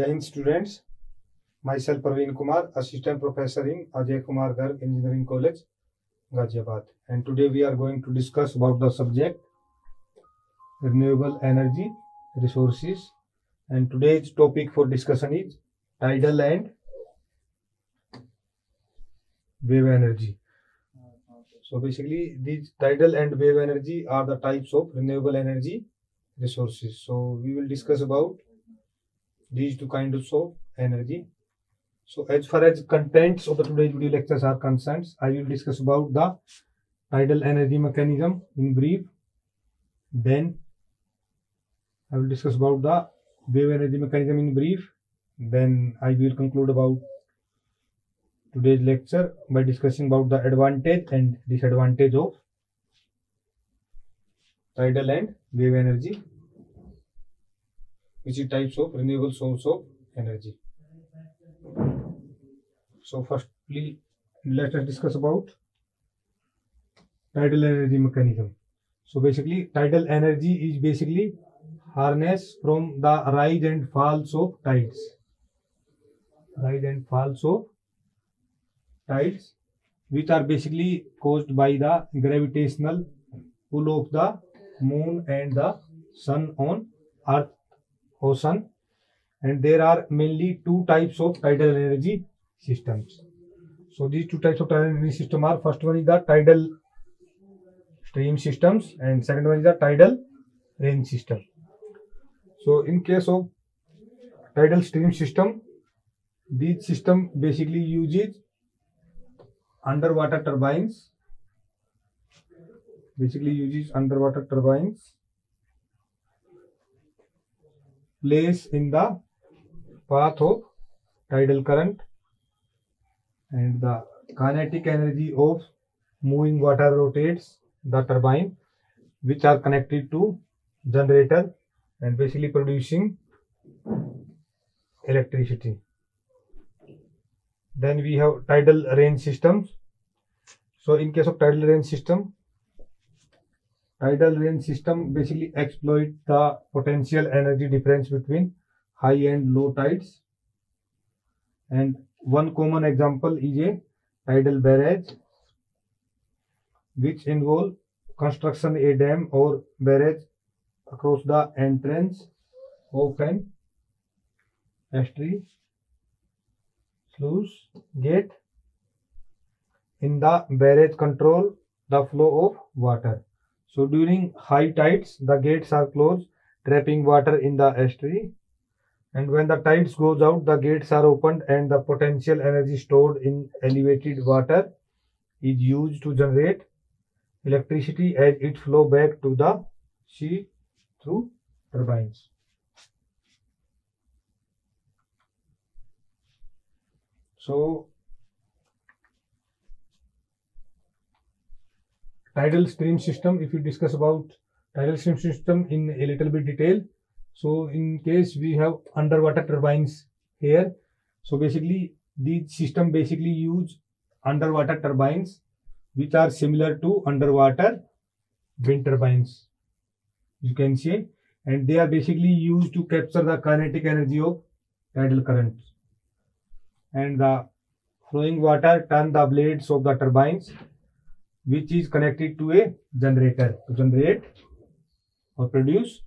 Jai Hind students, myself Praveen Kumar, Assistant Professor in Ajay Kumar Garg Engineering College, Ghaziabad. And today we are going to discuss about the subject renewable energy resources. And today's topic for discussion is tidal and wave energy. So basically these tidal and wave energy are the types of renewable energy resources. So we will discuss about these two kinds of energy. So as far as contents of the today's video lectures are concerned, I will discuss about the tidal energy mechanism in brief. Then I will discuss about the wave energy mechanism in brief. Then I will conclude about today's lecture by discussing about the advantage and disadvantage of tidal and wave energy, which is types of renewable source of energy. So firstly, let us discuss about tidal energy mechanism. So basically, tidal energy is basically harnessed from the rise and falls of tides. Rise and falls of tides, which are basically caused by the gravitational pull of the moon and the sun on earth ocean. And there are mainly two types of tidal energy systems. So these two types of tidal energy system are, first one is the tidal stream systems and second one is the tidal range system. So in case of tidal stream system, this system basically uses underwater turbines, placed in the path of tidal current, and the kinetic energy of moving water rotates the turbine, which are connected to generator and basically producing electricity. Then we have tidal range systems. So in case of tidal range system basically exploit the potential energy difference between high and low tides. And one common example is a tidal barrage, which involve construction a dam or barrage across the entrance of an estuary sluice gate. In the barrage control the flow of water. So during high tides, the gates are closed, trapping water in the estuary. And when the tides goes out, the gates are opened and the potential energy stored in elevated water is used to generate electricity as it flow back to the sea through turbines. So tidal stream system, if you discuss about tidal stream system in a little bit detail. So in case we have underwater turbines here, so basically these system basically use underwater turbines which are similar to underwater wind turbines, you can say, and they are basically used to capture the kinetic energy of tidal current, and the flowing water turn the blades of the turbines, which is connected to a generator to generate or produce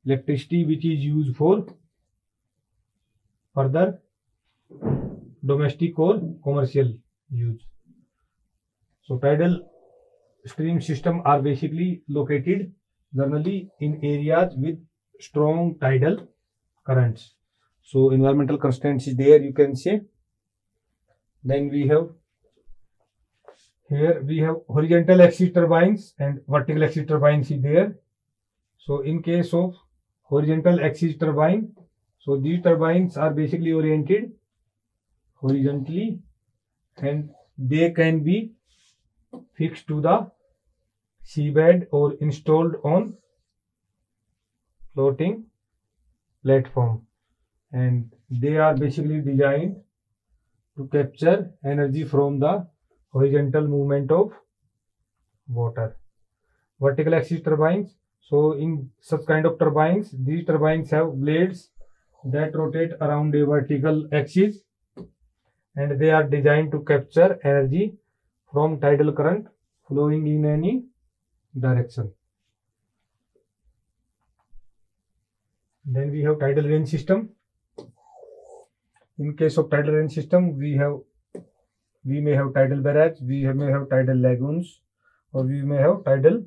electricity, which is used for further domestic or commercial use. So tidal stream system are basically located generally in areas with strong tidal currents. So environmental constraints is there, you can say. Then we have here horizontal axis turbines and vertical axis turbines is there. So in case of horizontal axis turbine, so these turbines are basically oriented horizontally and they can be fixed to the seabed or installed on floating platform, and they are basically designed to capture energy from the horizontal movement of water. Vertical axis turbines, so in such kind of turbines, these turbines have blades that rotate around a vertical axis, and they are designed to capture energy from tidal current flowing in any direction. Then we have tidal range system. In case of tidal range system, we may have tidal barrage, may have tidal lagoons, or we may have tidal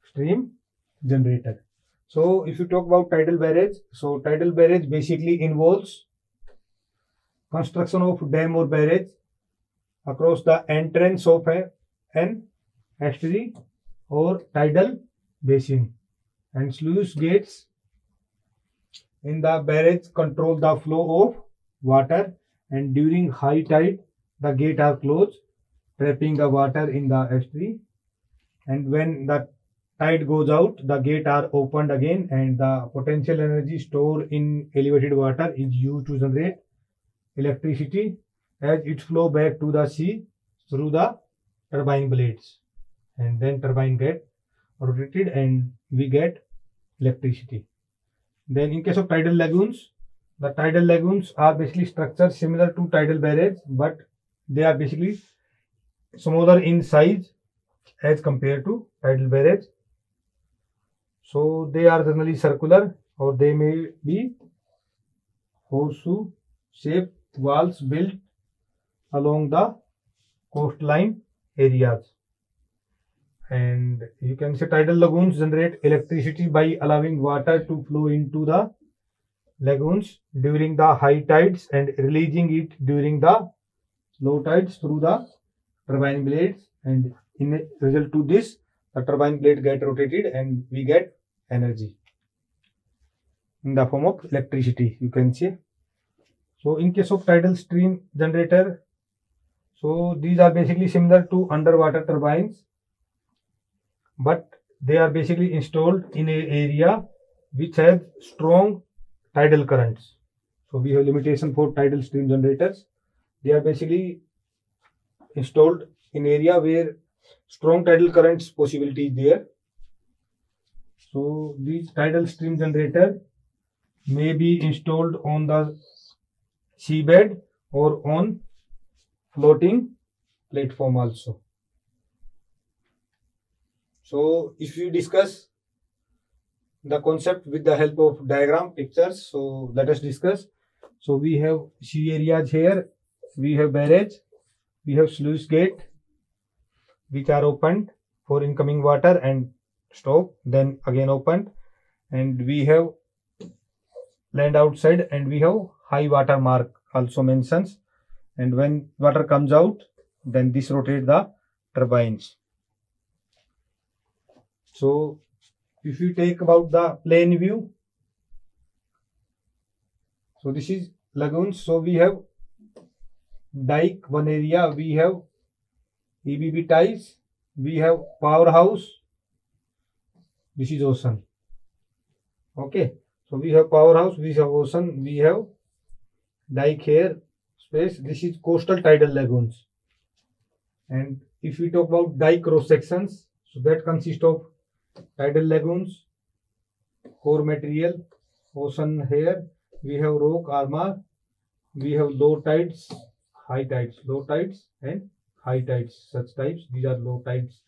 stream generator. So if you talk about tidal barrage, so tidal barrage basically involves construction of dam or barrage across the entrance of an estuary or tidal basin, and sluice gates in the barrage control the flow of water, and during high tide the gates are closed, trapping the water in the estuary, and when the tide goes out the gates are opened again, and the potential energy stored in elevated water is used to generate electricity as it flow back to the sea through the turbine blades, and then turbine get rotated and we get electricity. Then in case of tidal lagoons, the tidal lagoons are basically structures similar to tidal barrage, but they are basically smaller in size as compared to tidal barrage. So they are generally circular, or they may be horseshoe shaped walls built along the coastline areas. And you can say tidal lagoons generate electricity by allowing water to flow into the lagoons during the high tides and releasing it during the low tides through the turbine blades, and in result to this the turbine blade get rotated and we get energy in the form of electricity, you can say. So in case of tidal stream generator, so these are basically similar to underwater turbines, but they are basically installed in an area which has strong tidal currents. So we have limitation for tidal stream generators. They are basically installed in area where strong tidal currents possibility is there. So these tidal stream generator may be installed on the seabed or on floating platform also. So if we discuss the concept with the help of diagram pictures, so let us discuss. So we have sea areas here, we have barrage, we have sluice gate which are opened for incoming water and stop, then again opened, and we have land outside, and we have high water mark also mentions, and when water comes out then this rotate the turbines. So if you take about the plane view, so this is lagoons. So we have dike, one area, we have EBB ties, we have powerhouse, this is ocean. Okay, so we have powerhouse, we have ocean, we have dike here space, this is coastal tidal lagoons. And if we talk about dike cross sections, so that consists of tidal lagoons, core material, ocean here, we have rock armor, we have low tides, high tides, low tides and high tides, such types, these are low tides.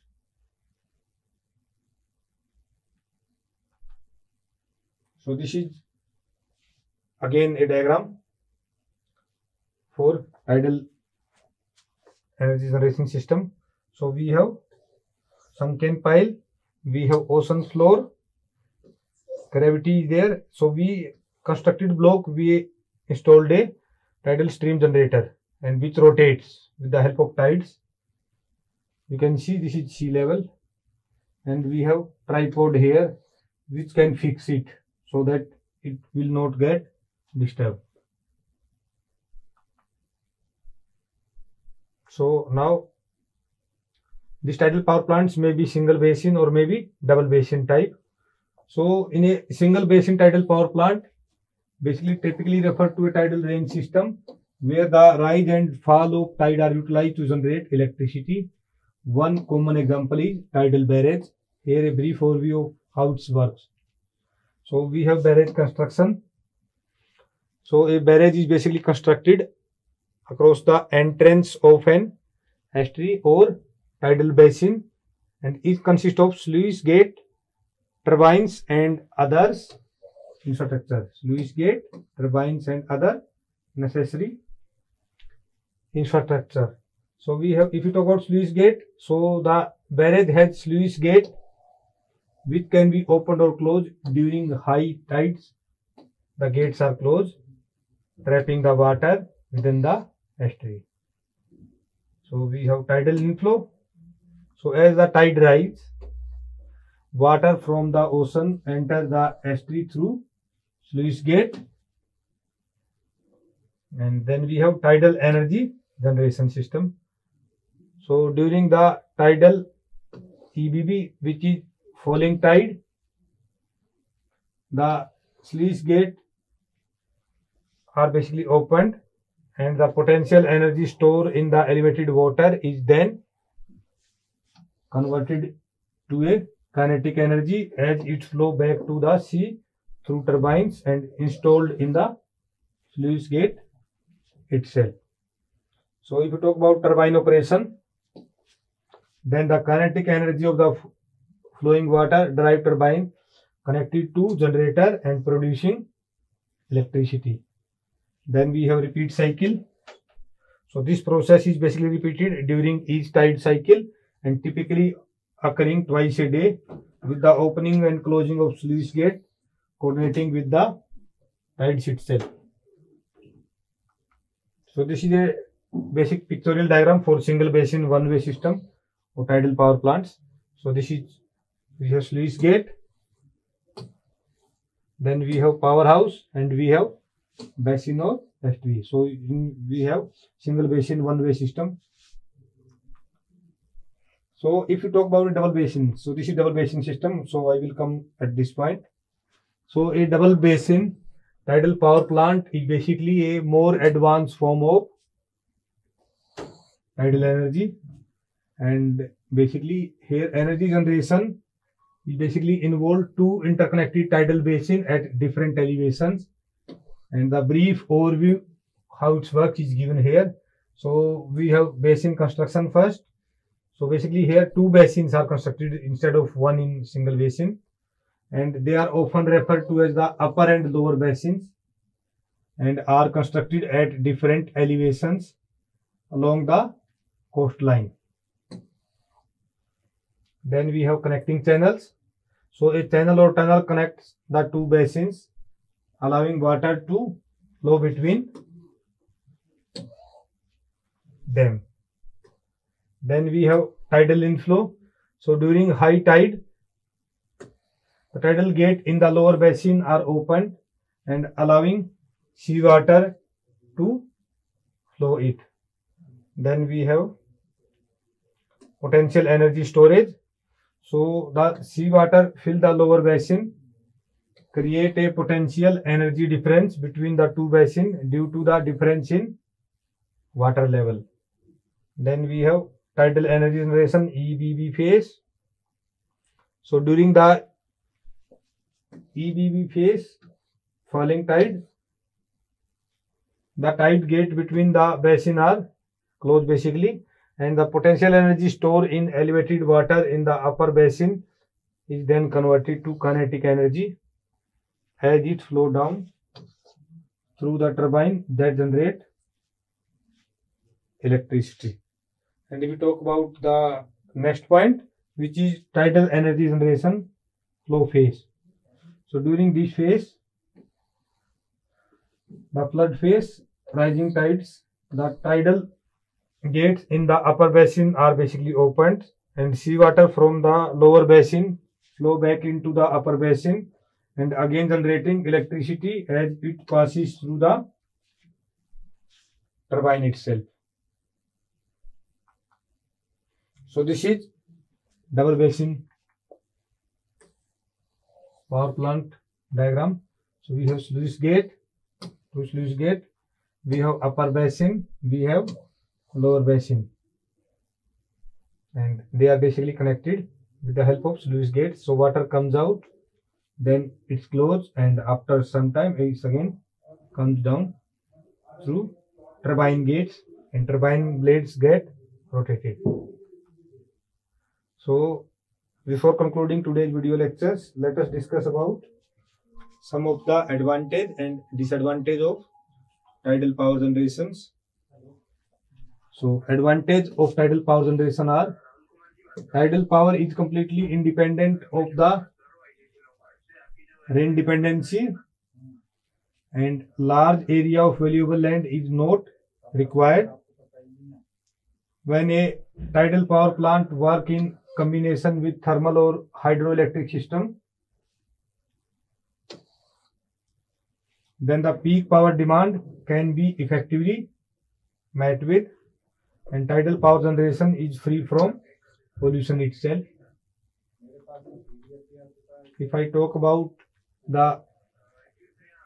So this is again a diagram for tidal energy generation system. So we have sunken pile, we have ocean floor, gravity is there. So we constructed block, we installed a tidal stream generator and which rotates with the help of tides. You can see this is sea level, and we have tripod here which can fix it so that it will not get disturbed. So now these tidal power plants may be single basin or maybe double basin type. So in a single basin tidal power plant, basically typically referred to a tidal range system where the rise and fall of tide are utilized to generate electricity. One common example is tidal barrage. Here a brief overview of how it works. So we have barrage construction. So a barrage is basically constructed across the entrance of an estuary or tidal basin, and it consists of sluice gate, turbines and others infrastructure. Sluice gate, turbines and other necessary infrastructure. So we have, if you talk about sluice gate, so the barrage has sluice gate which can be opened or closed during high tides. The gates are closed, trapping the water within the estuary. So we have tidal inflow. So as the tide rises, water from the ocean enters the estuary through sluice gate, and then we have tidal energy generation system. So during the tidal EBB, which is falling tide, the sluice gate are basically opened, and the potential energy stored in the elevated water is then converted to a kinetic energy as it flow back to the sea through turbines and installed in the sluice gate itself. So if you talk about turbine operation, then the kinetic energy of the flowing water drive turbine connected to generator and producing electricity. Then we have repeat cycle. So this process is basically repeated during each tide cycle and typically occurring twice a day, with the opening and closing of sluice gate coordinating with the tides itself. So this is a basic pictorial diagram for single basin one-way system or tidal power plants. So this is, we have sluice gate, then we have powerhouse, and we have basin or estuary. So we have single basin one-way system. So if you talk about a double basin, so this is double basin system. So I will come at this point. So a double basin tidal power plant is basically a more advanced form of tidal energy, and basically here energy generation is basically involved two interconnected tidal basin at different elevations, and the brief overview how it works is given here. So we have basin construction first. So basically here two basins are constructed instead of one in single basin, and they are often referred to as the upper and lower basins, and are constructed at different elevations along the coastline. Then we have connecting channels. So a channel or tunnel connects the two basins, allowing water to flow between them. Then we have tidal inflow. So during high tide, the tidal gate in the lower basin are opened and allowing seawater to flow it. Then we have potential energy storage. So the seawater fill the lower basin, create a potential energy difference between the two basins due to the difference in water level. Then we have tidal energy generation EBB phase. So during the EBB phase, falling tide, the tide gate between the basin are closed basically, and the potential energy stored in elevated water in the upper basin is then converted to kinetic energy as it flow down through the turbine that generate electricity. And if we talk about the next point, which is tidal energy generation flow phase. So during this phase, the flood phase, rising tides, the tidal gates in the upper basin are basically opened, and seawater from the lower basin flow back into the upper basin and again generating electricity as it passes through the turbine itself. So this is double basin power plant diagram. So we have sluice gate, through sluice gate, we have upper basin, we have lower basin, and they are basically connected with the help of sluice gate. So water comes out, then it's closed, and after some time it's again comes down through turbine gates, and turbine blades get rotated. So before concluding today's video lectures, let us discuss about some of the advantage and disadvantage of tidal power generations. So advantage of tidal power generation are: tidal power is completely independent of the rain dependency, and large area of valuable land is not required. When a tidal power plant work in combination with thermal or hydroelectric system, then the peak power demand can be effectively met with, and tidal power generation is free from pollution itself. If I talk about the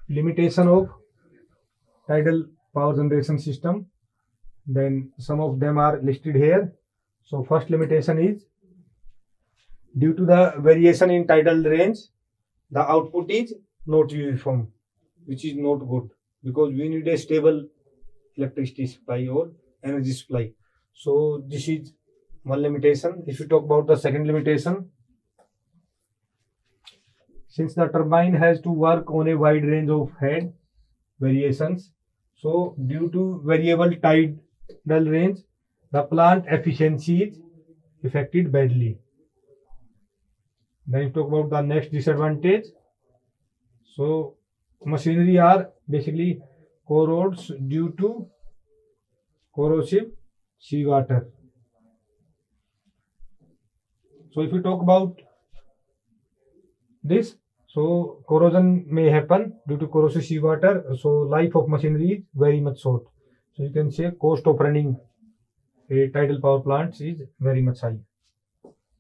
limitation of tidal power generation system, then some of them are listed here. So first limitation is, due to the variation in tidal range, the output is not uniform, which is not good, because we need a stable electricity supply or energy supply. So this is one limitation. If you talk about the second limitation, since the turbine has to work on a wide range of head variations, so due to variable tidal range, the plant efficiency is affected badly. Then you talk about the next disadvantage. So machinery are basically corrodes due to corrosive seawater. So if you talk about this, so corrosion may happen due to corrosive seawater. So life of machinery is very much short. So you can say cost of running a tidal power plant is very much high.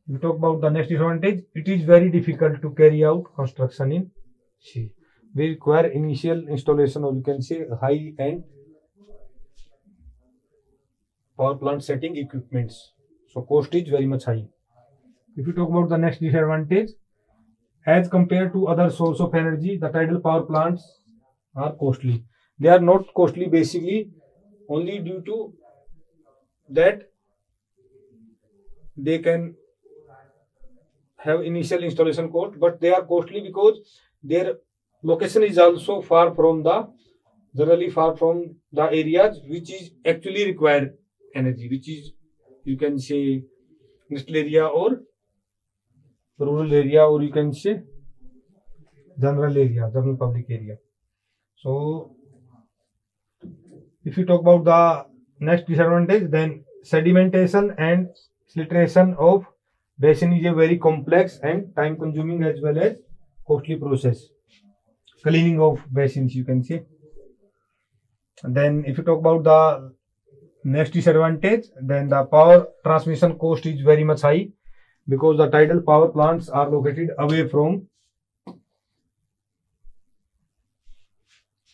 We talk about the next disadvantage. It is very difficult to carry out construction in sea. We require initial installation, or you can say high-end power plant setting equipments. So cost is very much high. If you talk about the next disadvantage, as compared to other source of energy, the tidal power plants are costly. They are not costly basically only due to that they can have initial installation cost, but they are costly because their location is also generally far from the areas which is actually require energy, which is, you can say, industrial area or rural area, or you can say general public area. So if you talk about the next disadvantage, then sedimentation and siltation of basin is a very complex and time consuming as well as costly process. Cleaning of basins, you can say. And then if you talk about the next disadvantage, then the power transmission cost is very much high, because the tidal power plants are located away from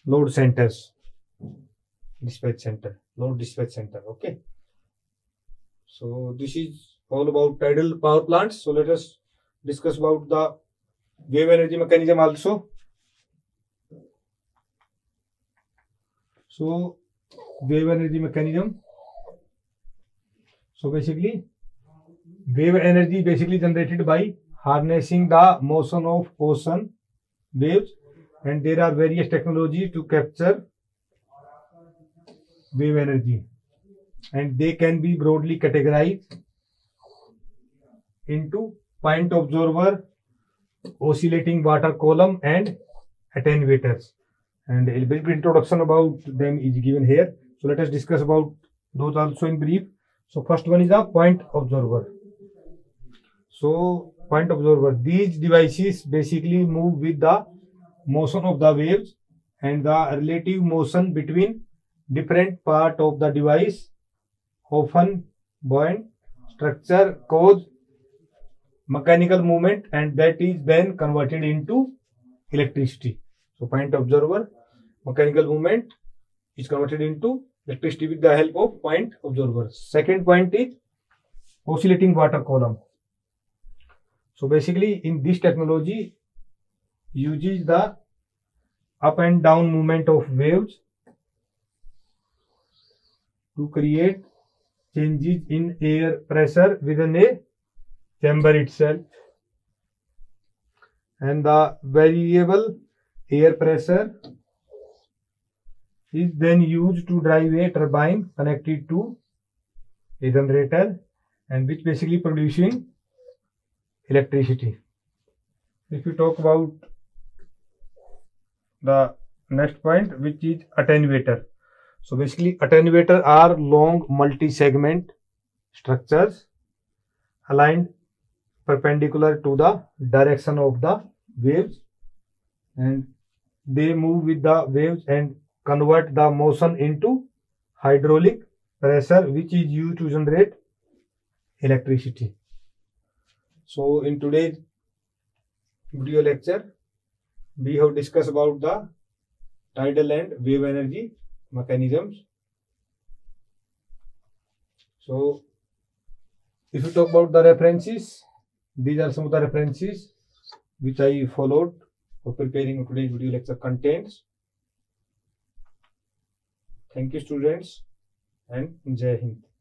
load dispatch center. Okay. So this is all about tidal power plants. So let us discuss about the wave energy mechanism also. So wave energy mechanism. So basically, wave energy basically generated by harnessing the motion of ocean waves, and there are various technologies to capture wave energy, and they can be broadly categorized into point observer, oscillating water column, and attenuators. And a brief introduction about them is given here. So let us discuss about those also in brief. So first one is a point observer. So point observer, these devices basically move with the motion of the waves, and the relative motion between different part of the device, often buoyant structure, cause mechanical movement, and that is then converted into electricity. So point observer, mechanical movement is converted into electricity with the help of point observer. Second point is oscillating water column. So basically in this technology uses the up and down movement of waves to create changes in air pressure within a chamber itself, and the variable air pressure is then used to drive a turbine connected to a generator, and which basically producing electricity. If we talk about the next point, which is attenuator. So basically attenuator are long multi-segment structures aligned perpendicular to the direction of the waves, and they move with the waves and convert the motion into hydraulic pressure, which is used to generate electricity. So in today's video lecture, we have discussed about the tidal and wave energy mechanisms. So if you talk about the references, these are some of the references which I followed for preparing today's video lecture contents. Thank you students, and Jai Hind.